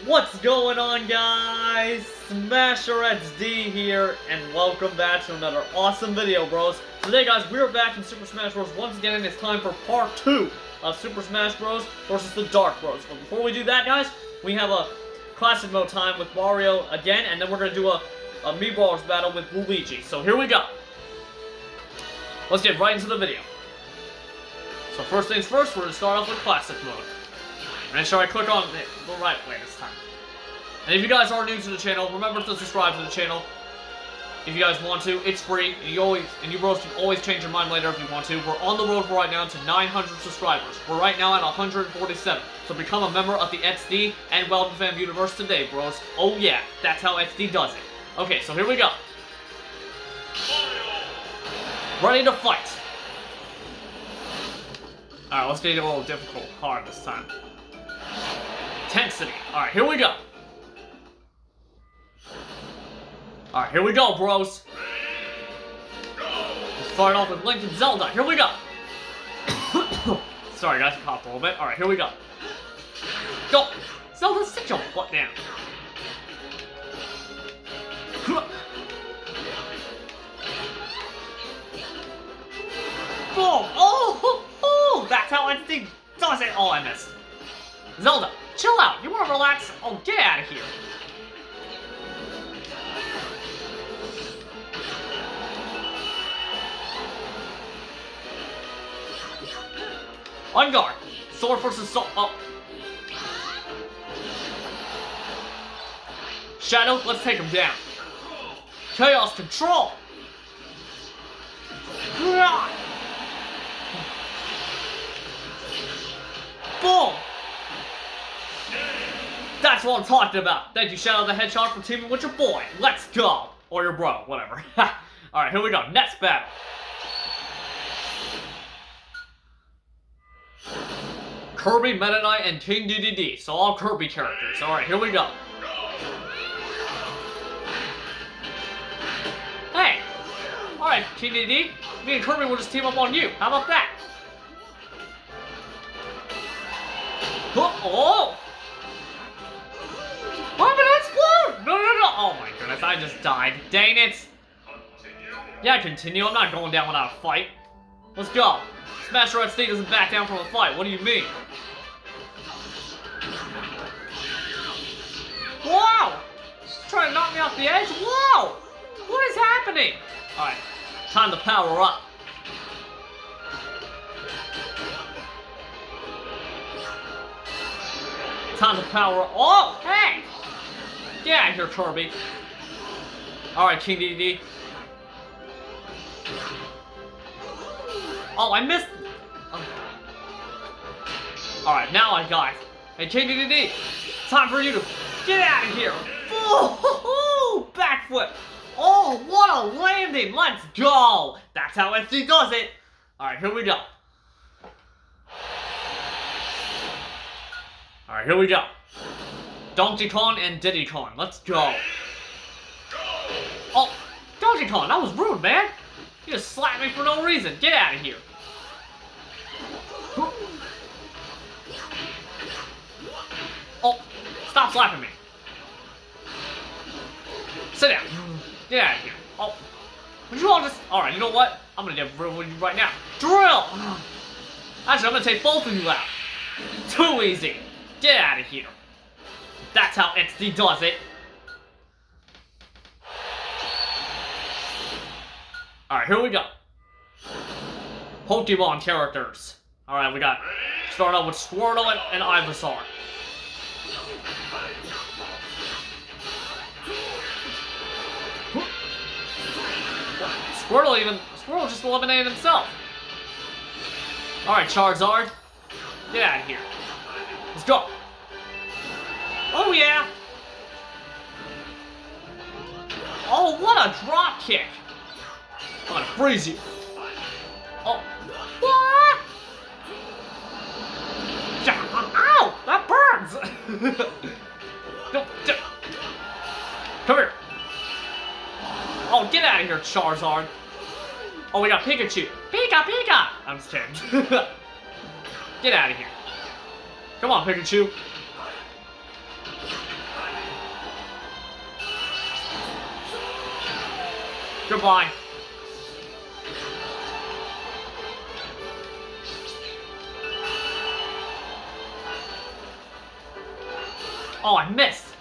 What's going on, guys? Smasher XD here, and welcome back to another awesome video, bros. Today, guys, we're back in Super Smash Bros. Once again, and it's time for part 2 of Super Smash Bros. Versus the Dark Bros. But before we do that, guys, we have a classic mode time with Mario again, and then we're going to do a Meatballs battle with Luigi. So here we go. Let's get right into the video. So first things first, we're going to start off with classic mode. Make sure I click on the right way this time. And if you guys are new to the channel, remember to subscribe to the channel. If you guys want to, it's free, and you bros can always change your mind later if you want to. We're on the road right now to 900 subscribers. We're right now at 147. So become a member of the XD and Welding Fam universe today, bros. Oh yeah, that's how XD does it. Okay, so here we go. Ready to fight. Alright, let's get it a little difficult, hard this time. Intensity. Alright, here we go. Alright, here we go, bros. Let's start off with Link and Zelda. Here we go. Sorry, guys, I coughed a little bit. Alright, here we go. Go! Zelda, sit your butt down. Boom! Oh! That's how XD does it! Oh, I missed. Zelda, chill out. You want to relax? Oh, get out of here. On guard. Sword versus sword. Oh. Shadow, let's take him down. Chaos control. Boom. That's what I'm talking about. Thank you, Shadow the Hedgehog, for teaming with your boy. Let's go. Or your bro, whatever. Alright, here we go. Next battle. Kirby, Meta Knight, and King DDD. So all Kirby characters. Alright, here we go. Hey! Alright, King DDD. Me and Kirby will just team up on you. How about that? Oh! I'm gonna explode! No! Oh my goodness, I just died. Dang it! Yeah, continue. I'm not going down without a fight. Let's go. Smasher XD doesn't back down from a fight. What do you mean? Wow! Trying to knock me off the edge? Wow! What is happening? Alright, time to power up. Time to power up. Oh, hey! Get out of here, Kirby. Alright, King DDD. Oh, I missed. Oh. Alright, now I got it. Hey, King DDD. Time for you to get out of here. Oh, backflip. Oh, what a landing. Let's go. That's how XD does it. Alright, here we go. Alright, here we go. Donkey Kong and Diddy Kong. Let's go. Oh, Donkey Kong, that was rude, man. You just slapped me for no reason. Get out of here. Oh, stop slapping me. Sit down. Get out of here. Oh, would you all just... Alright, you know what? I'm gonna get rid of you right now. Drill! Actually, I'm gonna take both of you out. Too easy. Get out of here. That's how XD does it. Alright, here we go. Pokemon characters. Alright, we got... Start out with Squirtle and Ivysaur. Squirtle just eliminated himself. Alright, Charizard. Get out of here. Let's go. Oh yeah! Oh, what a drop kick! I'm gonna freeze you. Oh. What? Ow! That burns! Come here. Oh, get out of here, Charizard. Oh, we got Pikachu. Pika! I'm just kidding. Get out of here. Come on, Pikachu. Goodbye. Oh, I missed.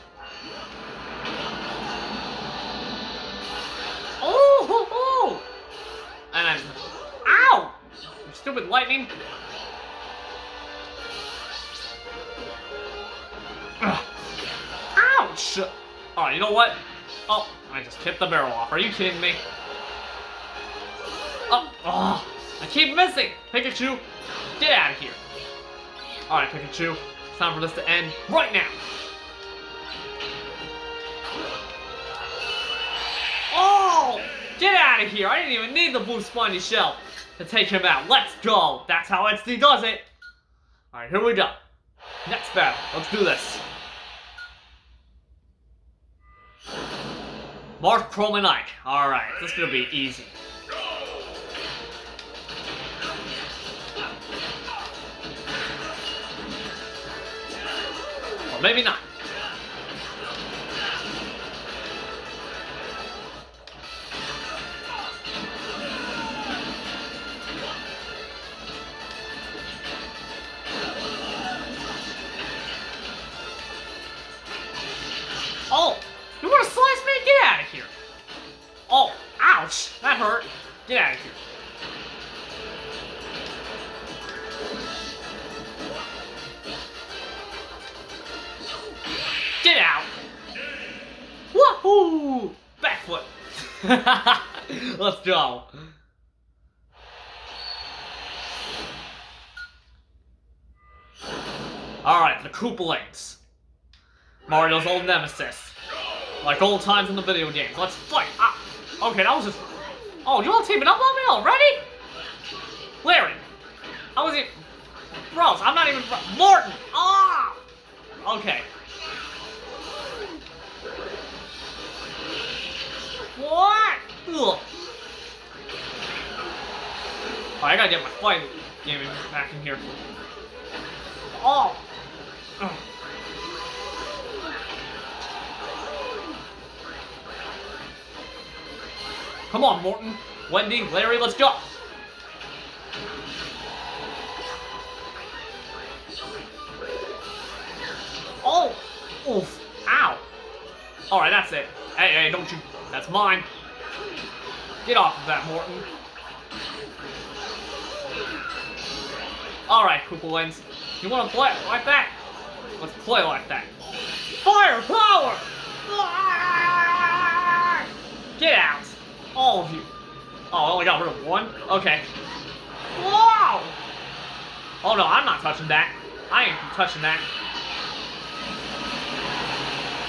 Oh! And then, ow! You stupid lightning. Ugh. Ouch! Alright, you know what? Oh, I just tipped the barrel off. Are you kidding me? Oh, I keep missing! Pikachu, get out of here. Alright, Pikachu, it's time for this to end right now. Oh! Get out of here! I didn't even need the blue spiny shell to take him out. Let's go! That's how XD does it! Alright, here we go. Next battle. Let's do this. Mark, Chrome, and Ike. Alright, this is gonna be easy. Or maybe not. Oh! You wanna slice me? Get out of here! Oh, ouch! That hurt. Get out of here. Get out! Woohoo! Backflip! Let's go. Alright, the Koopalings. Mario's old nemesis. Like old times in the video games. Let's fight! Ah! Okay, that was just... Oh, you all teaming up on me already? Larry! I was even... Bros, I'm not even... Morton! Ah! Okay. What? Ugh. Oh, I gotta get my fighting game back in here. Oh! Ugh. Come on, Morton, Wendy, Larry, let's go! Oh! Oof! Ow! Alright, that's it. Hey, don't you... That's mine. Get off of that, Morton. Alright, Koopalings. You wanna play like that? Let's play like that. Fire power! Get out! All of you. Oh, I only got rid of one? Okay. Whoa! Oh no, I'm not touching that. I ain't touching that.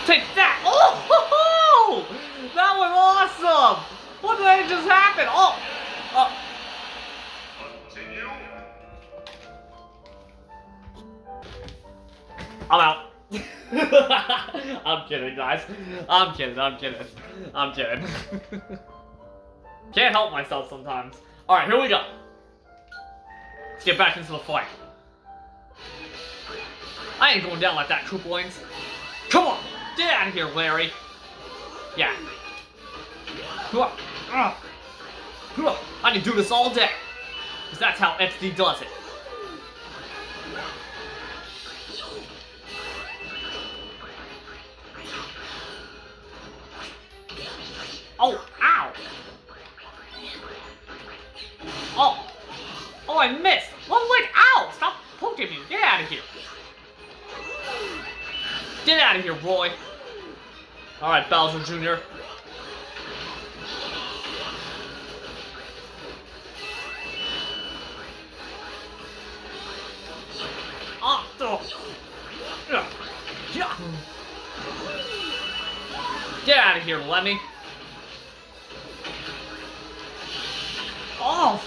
Take that! Oh! That was awesome! What did just happen? Oh! Continue. I'm out. I'm kidding, guys. I'm kidding. Can't help myself sometimes. Alright, here we go. Let's get back into the fight. I ain't going down like that, Koopalings. Come on! Get out of here, Larry. Yeah. I can do this all day. Because that's how XD does it. Oh, ow! Oh! Oh, I missed! One leg! Ow! Stop poking me! Get out of here! Get out of here, Roy! Alright, Bowser Jr. Get out of here, Lemmy! Oh!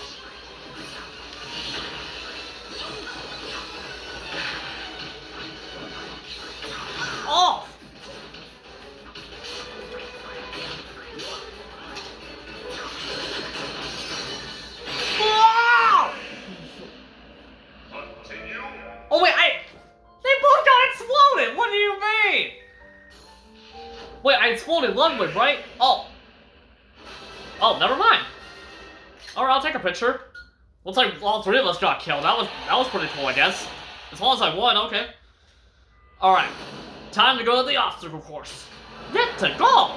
Oh! Wow! Continue. Oh wait, they both got exploded! What do you mean? Wait, I exploded Ludwig, right? Oh. Oh, never mind. Alright, I'll take a picture. Looks like all three of us got killed. That was pretty cool, I guess. As long as I won, okay. Alright. Time to go to the obstacle course. Get to go!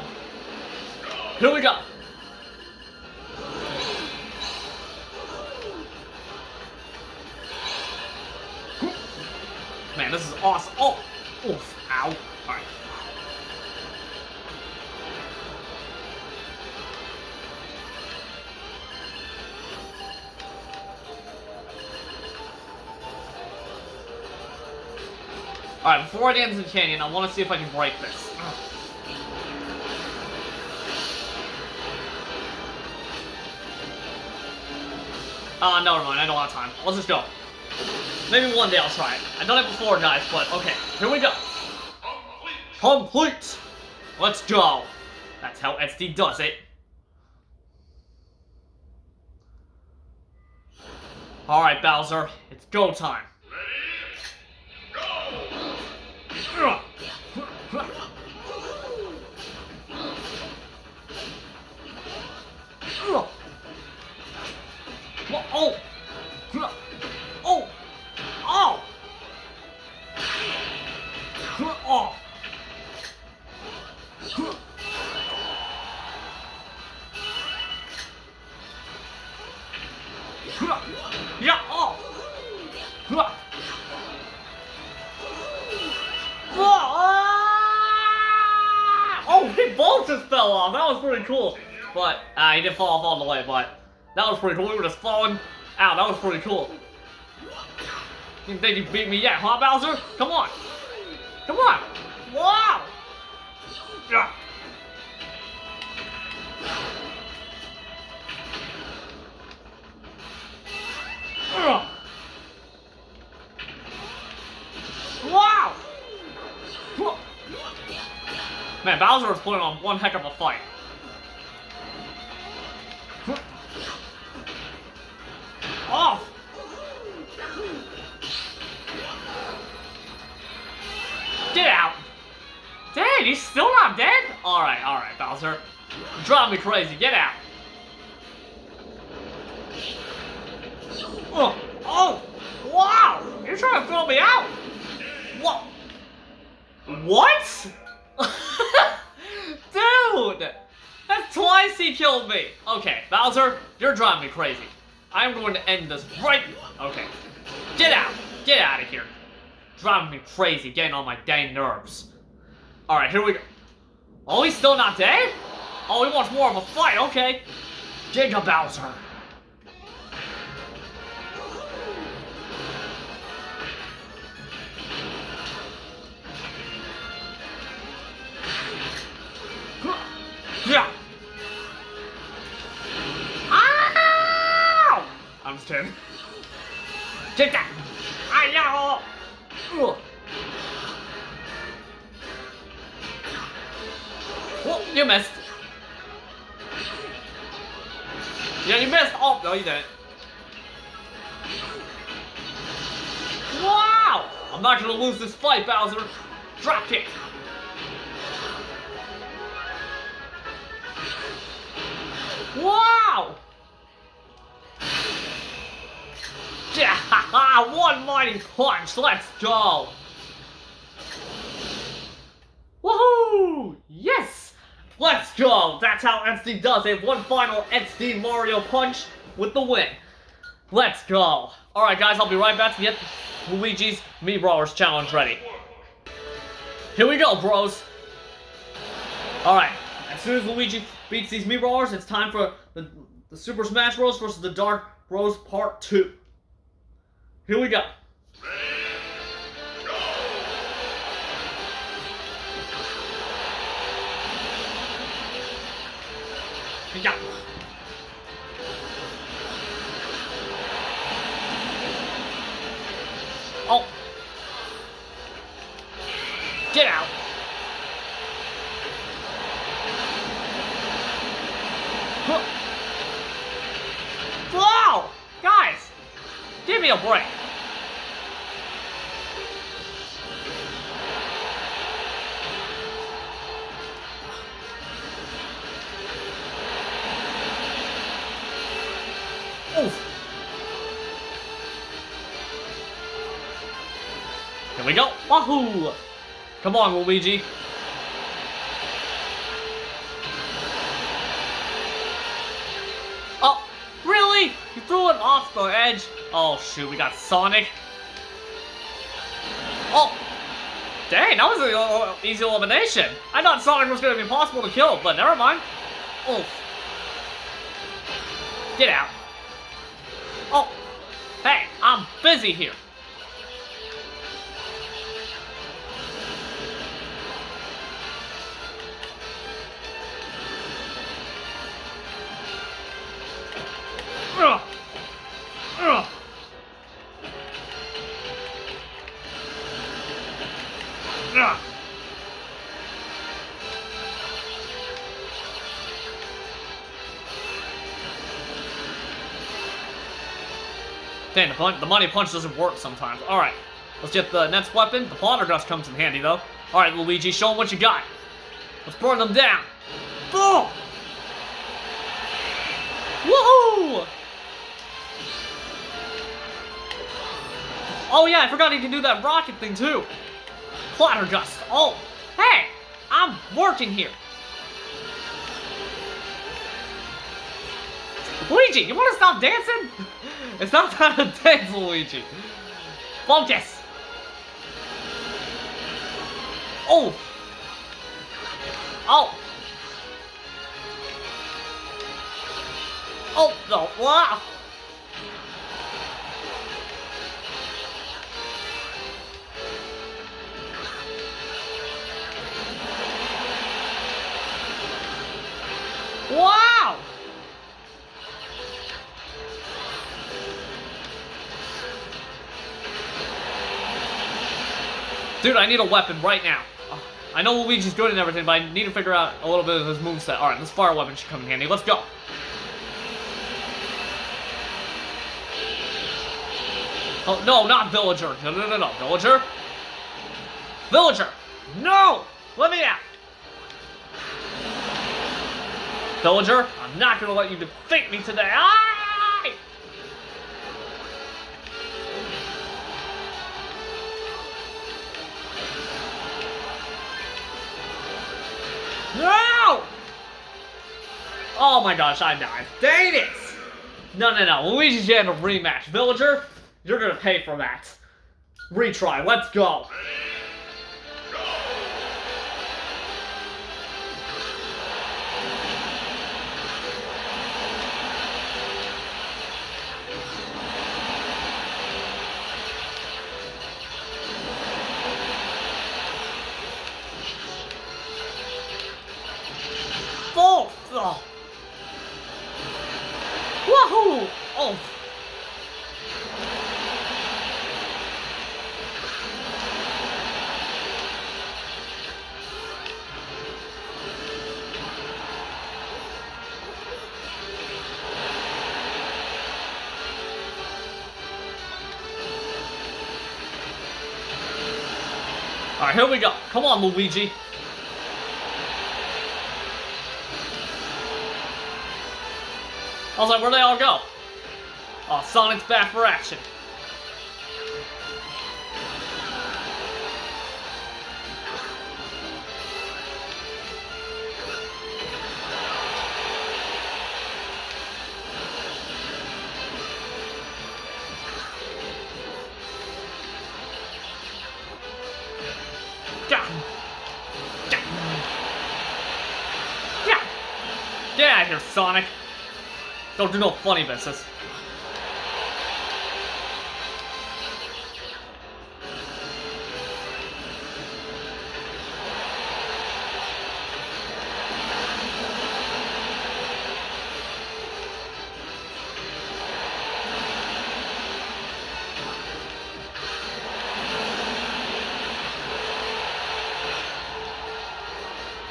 Here we go. Man, this is awesome. Oh! Oof. Ow. Alright. Alright, before I get into the canyon, I want to see if I can break this. Never mind, I don't have time. Let's just go. Maybe one day I'll try it. I've done it before, guys, but okay, here we go. Complete! Let's go. That's how SD does it. Alright, Bowser, it's go time. Oh! Oh! Oh! Oh! Yeah! Oh! Oh, he both just fell off. That was pretty cool. But he didn't fall off all the way, but that was pretty cool. We were just falling. Ow, that was pretty cool. You think you beat me yet, huh, Bowser? Come on. Come on. Wow. Yeah. Wow. Man, Bowser was putting on one heck of a fight. Off! Get out! Dang, he's still not dead? Alright, Bowser. You drive me crazy, get out! Oh! Wow! You're trying to throw me out? What? What? Dude! That's twice he killed me! Okay, Bowser, you're driving me crazy. I'm going to end this right... Okay. Get out! Get out of here! Driving me crazy, getting on my dang nerves. Alright, here we go. Oh, he's still not dead? Oh, he wants more of a fight, okay. Giga Bowser. Yeah. Ow! I'm just kidding. Take that! Ow! Well, you missed. Yeah, you missed. Oh, no, you didn't. Wow! I'm not gonna lose this fight, Bowser. Drop kick. Wow! Yeah, one mighty punch. Let's go. Woohoo! Yes! Let's go! That's how SD does it. One final SD Mario punch with the win. Let's go. Alright guys, I'll be right back to get Luigi's Mii Brawlers challenge ready. Here we go, bros. Alright, as soon as Luigi beats these Mii Brawlers, it's time for the Super Smash Bros. Versus the Dark Bros Part 2. Here we go. Yeah. Oh. Get out. Wow! Guys, give me a break. we go. Wahoo! Come on, Luigi. Oh, really? You threw it off the edge? Oh, shoot, we got Sonic. Oh, dang, that was an easy elimination. I thought Sonic was going to be impossible to kill, but never mind. Oof. Get out. Oh, hey, I'm busy here. Ugh. Ugh. Ugh. Dang, the money punch doesn't work sometimes. Alright, let's get the next weapon. The plotter dust comes in handy, though. Alright, Luigi, show them what you got. Let's burn them down. Boom! Woohoo! Oh yeah, I forgot he can do that rocket thing too. Plotter dust. Oh, hey, I'm working here. Luigi, you want to stop dancing? It's not time to dance, Luigi. Focus. Oh. Oh. Oh, no. Wow. Wow! Dude, I need a weapon right now. I know Luigi's good and everything, but I need to figure out a little bit of his moveset. Alright, this fire weapon should come in handy. Let's go. Oh, no, not Villager. No, no, no, no. Villager? Villager! No! Let me out! Villager, I'm not gonna let you defeat me today. Aye! No! Oh my gosh, I died. Dang it! No, no, no. Luigi's getting a rematch. Villager, you're gonna pay for that. Retry. Let's go. Oh! Oh! Wahoo! Oh! Alright, here we go. Come on, Luigi. I was like, where'd they all go? Oh, Sonic's back for action. Get out of here, Sonic. Don't do no funny business.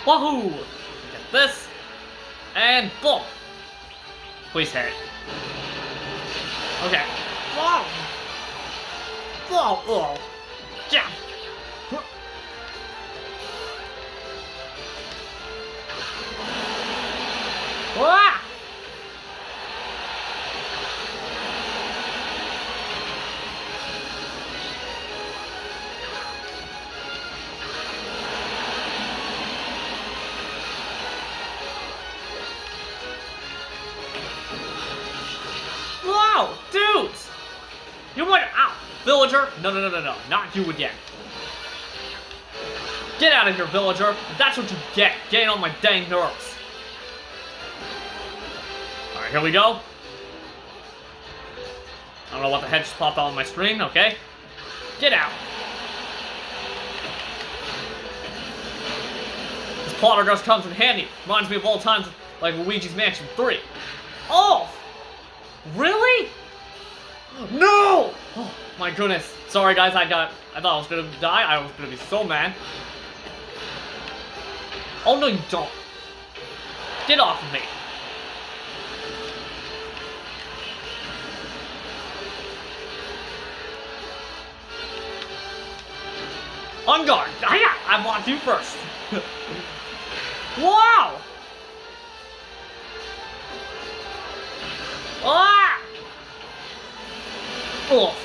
Wahoo! Get this, and boom! Please hit. Okay. Boom! Boom! Oh! Yeah! Ah! villager? No, no, no, no, no. Not you again. Get out of here, villager. That's what you get. Getting on my dang nerves. Alright, here we go. I don't know what the heck just popped out on my screen. Okay. Get out. This poltergeist comes in handy. Reminds me of old times like Luigi's Mansion 3. Oh! Really? No! Oh, my goodness. Sorry, guys. I thought I was gonna die. I was gonna be so mad. Oh, no, you don't. Get off of me. On guard. I want you first. Wow! Ah! Ugh.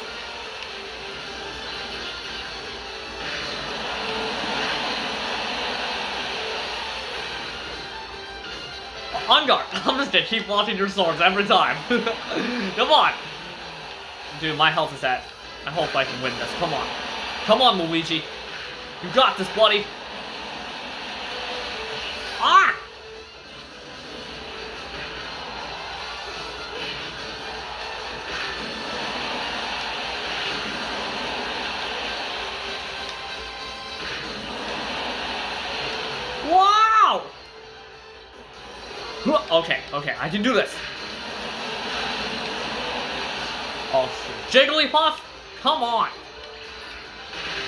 On guard. I'm just gonna keep launching your swords every time. Come on. Dude, my health is at. I hope I can win this. Come on. Come on, Luigi. You got this, buddy. Ah! Wow! Okay, okay, I can do this. Oh, shoot. Jigglypuff? Come on.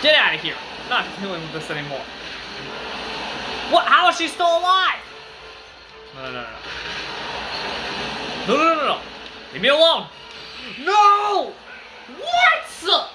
Get out of here. I'm not dealing with this anymore. What? How is she still alive? No, no, no, no. No, no, no, no, no. Leave me alone. No! What?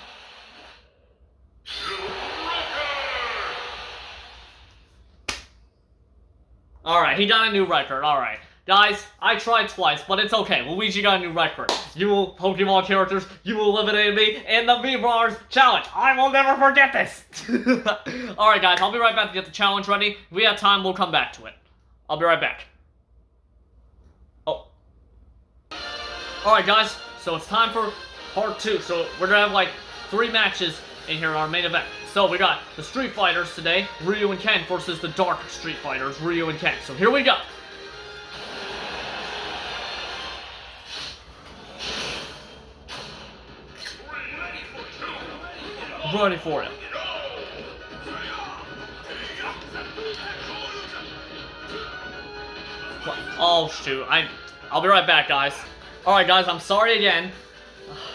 Alright, he got a new record. Alright. Guys, I tried twice, but it's okay. Luigi got a new record. You Pokemon characters, you eliminated me in the V-Brawlers challenge. I will never forget this. Alright, guys, I'll be right back to get the challenge ready. If we have time, we'll come back to it. I'll be right back. Oh. Alright, guys, so it's time for part 2. So we're gonna have like 3 matches in here in our main event. So we got the Street Fighters today, Ryu and Ken, versus the Dark Street Fighters, Ryu and Ken. So here we go. Ready for it. Oh shoot, I'll be right back, guys. Alright guys, I'm sorry again.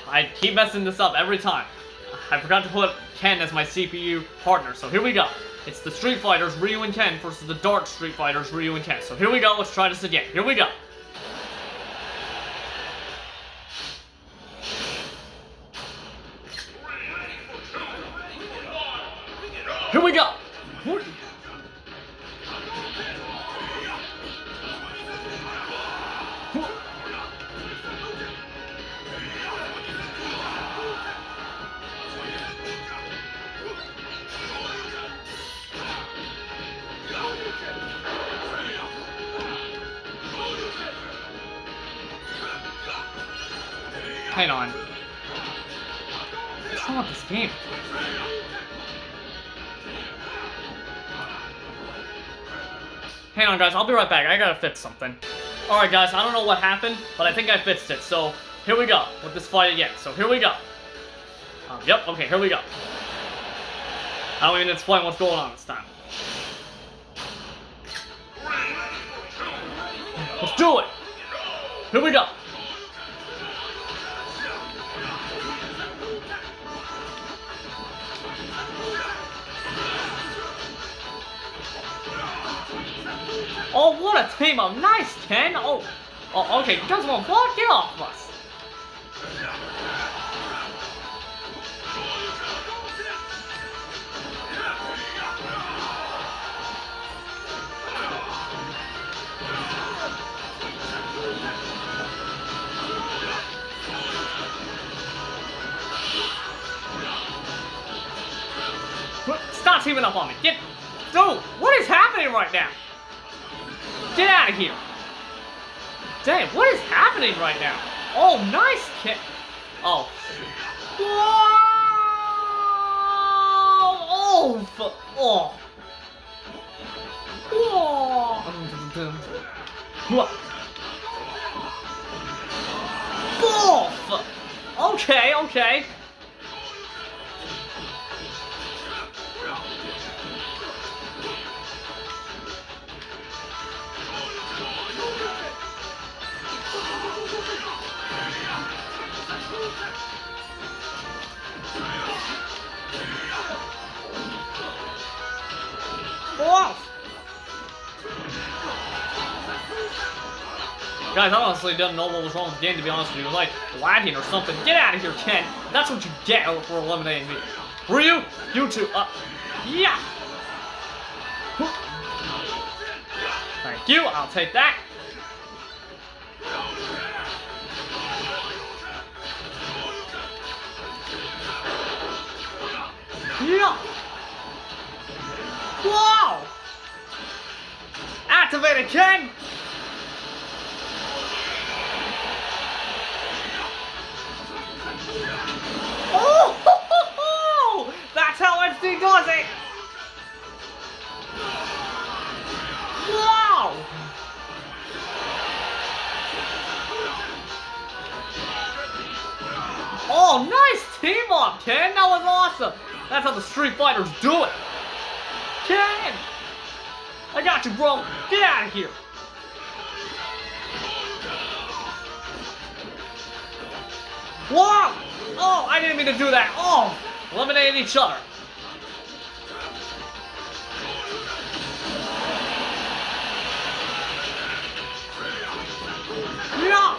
I keep messing this up every time. I forgot to put Ken as my CPU partner, so here we go. It's the Street Fighters, Ryu and Ken, versus the Dark Street Fighters, Ryu and Ken. So here we go, let's try this again. Here we go. Here we go! Hang on. What's wrong with this game? Hang on, guys, I'll be right back. I gotta fix something. Alright, guys, I don't know what happened, but I think I fixed it. So, here we go with this fight again. So, here we go. Yep, okay, here we go. I don't even explain what's going on this time. Let's do it! Here we go! Oh, what a team up! Nice, Ken! Oh, okay, you guys won't block? Get off of us! Stop teaming up on me! Get... Dude, what is happening right now? Get out of here! Dang, what is happening right now? Oh, nice kick! Oh. Whoa! Oh! Oh! Boof! Okay, okay. Off! Guys, I honestly didn't know what was wrong with the game, to be honest with you. It was like lagging or something. Get out of here, Ken! That's what you get for eliminating me. Were you? You two, yeah! Thank you, I'll take that. Yeah! Wow! Activated, Ken! Oh! That's how SD does it! Wow! Oh, nice team up, Ken! That was awesome! That's how the Street Fighters do it! Ken! I got you, bro! Get out of here! Whoa! Oh, I didn't mean to do that! Oh! Eliminated each other! Yeah!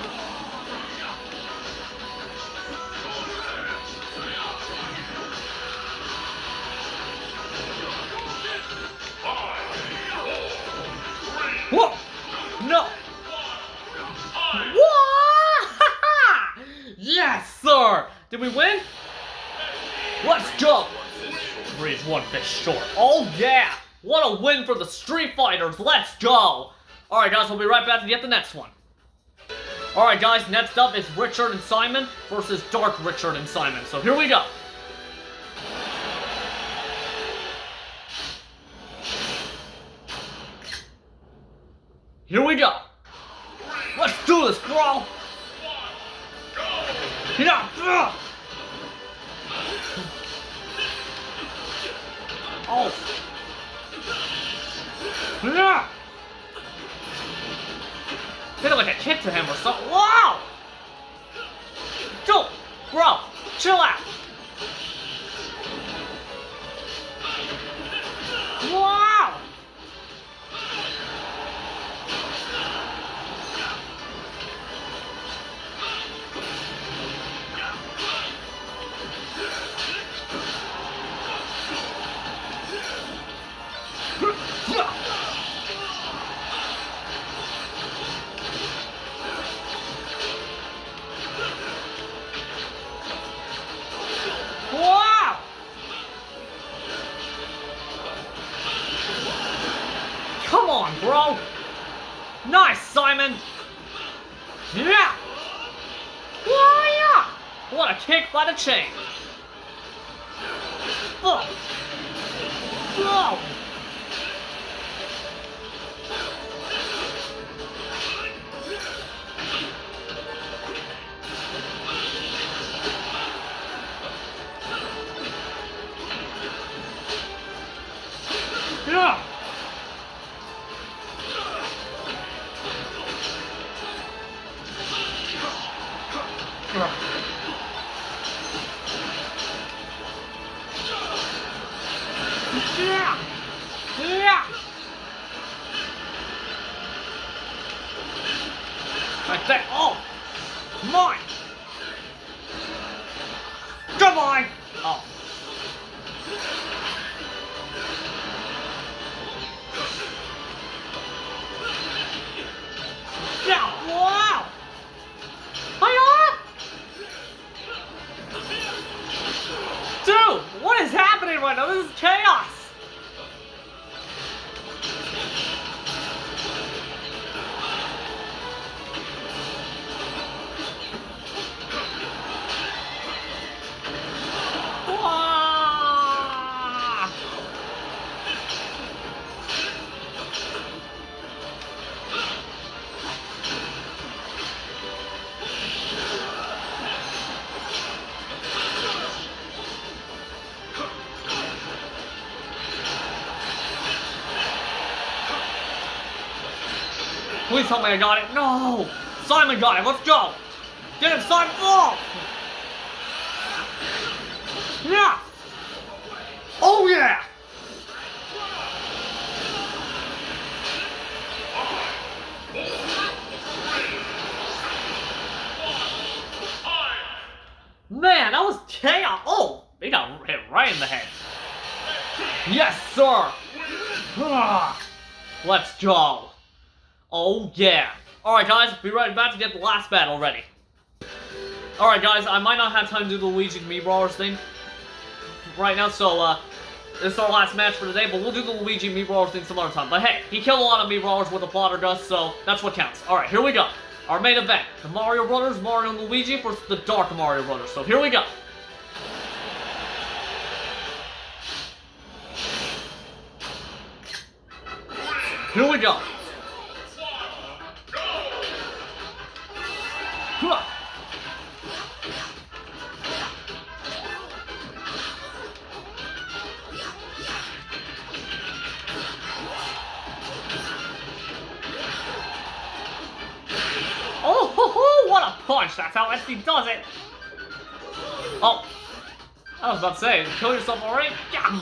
Whoa! No! Whoa! Yes, sir! Did we win? Let's go! 3 is 1 fish short. Oh yeah! What a win for the Street Fighters! Let's go! Alright guys, we'll be right back to get the next one. Alright guys, next up is Richard and Simon versus Dark Richard and Simon. So here we go. Here we go. Let's do this, bro! Yeah! Oh! Yeah! Hit it like a kick to him or something. Wow! Dude, bro, chill out. Wow! Wow! Come on, bro! Nice, Simon! Yeah! Why? What a kick by the chain! Oh! Oh! Yeah! Yeah! Yeah! Like that. Oh! Mine! Come on! Oh. Yeah! Wow! Hiya! Dude, what is happening right now? This is chaos! Please tell me I got it. No! Simon got it. Let's go! Get him, Simon! Oh! Yeah! Oh, yeah! Man, that was chaos! Oh! He got hit right in the head. Yes, sir! Let's go! Oh, yeah. Alright, guys, be right back to get the last battle ready. Alright, guys, I might not have time to do the Luigi Mii Brawlers thing right now, so, this is our last match for today, but we'll do the Luigi Mii Brawlers thing some other time. But hey, he killed a lot of Mii Brawlers with a plotter dust, so that's what counts. Alright, here we go. Our main event, the Mario Brothers, Mario and Luigi versus the Dark Mario Brothers. So here we go. Here we go. Oh, ho, ho, what a punch! That's how SD does it! Oh, I was about to say, kill yourself already? Yeah.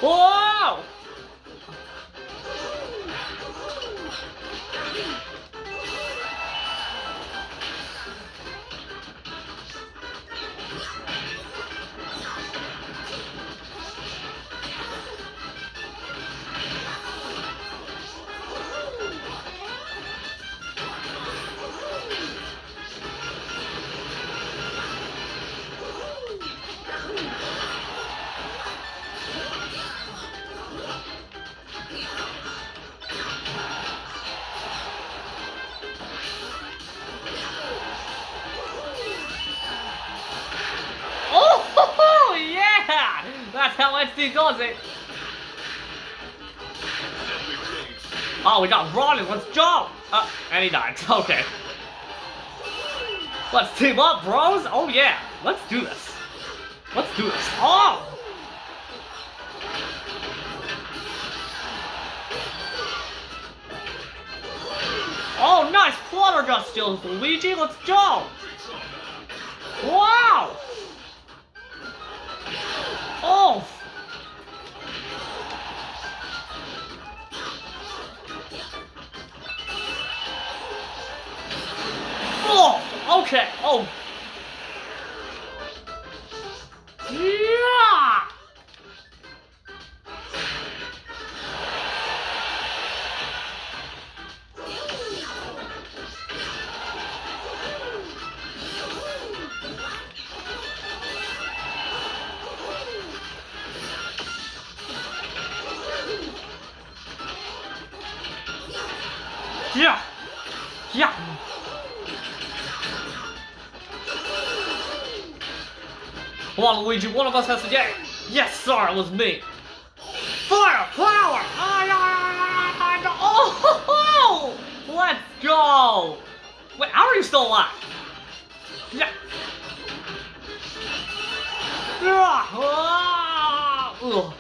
Whoa! That's how SD does it! Oh, we got Ronin, let's go! And he died, okay. Let's team up, bros! Oh yeah, let's do this. Let's do this. Oh! Oh, nice plotter dust skills, Luigi, let's go! Wow! Oh! Oh! Okay. Oh! Yeah! Yeah! Yeah! Come on, Luigi, one of us has to get it! Yes, sir, it was me! Fire! Power! Oh! Let's go! Wait, how are you still alive? Yeah! Ugh.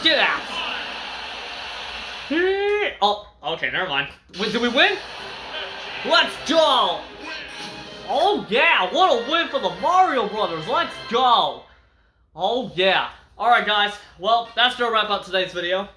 Get out! Oh, okay, never mind. Did we win? Let's go! Oh yeah, what a win for the Mario Brothers! Let's go! Oh yeah. Alright guys, well, that's gonna wrap up today's video.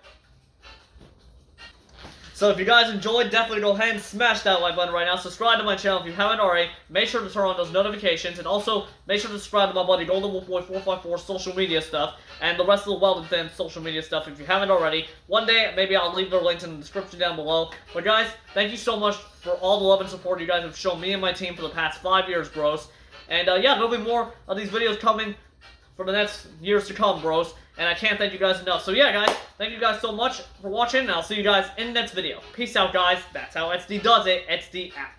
So if you guys enjoyed, definitely go ahead and smash that like button right now. Subscribe to my channel if you haven't already. Make sure to turn on those notifications. And also, make sure to subscribe to my buddy Golden Wolf Boy 454 social media stuff. And the rest of the Welding Fan social media stuff if you haven't already. One day, maybe I'll leave their links in the description down below. But guys, thank you so much for all the love and support you guys have shown me and my team for the past 5 years, bros. And yeah, there'll be more of these videos coming for the next years to come, bros. And I can't thank you guys enough. So yeah, guys, thank you guys so much for watching, and I'll see you guys in the next video. Peace out, guys. That's how SD does it. SD out.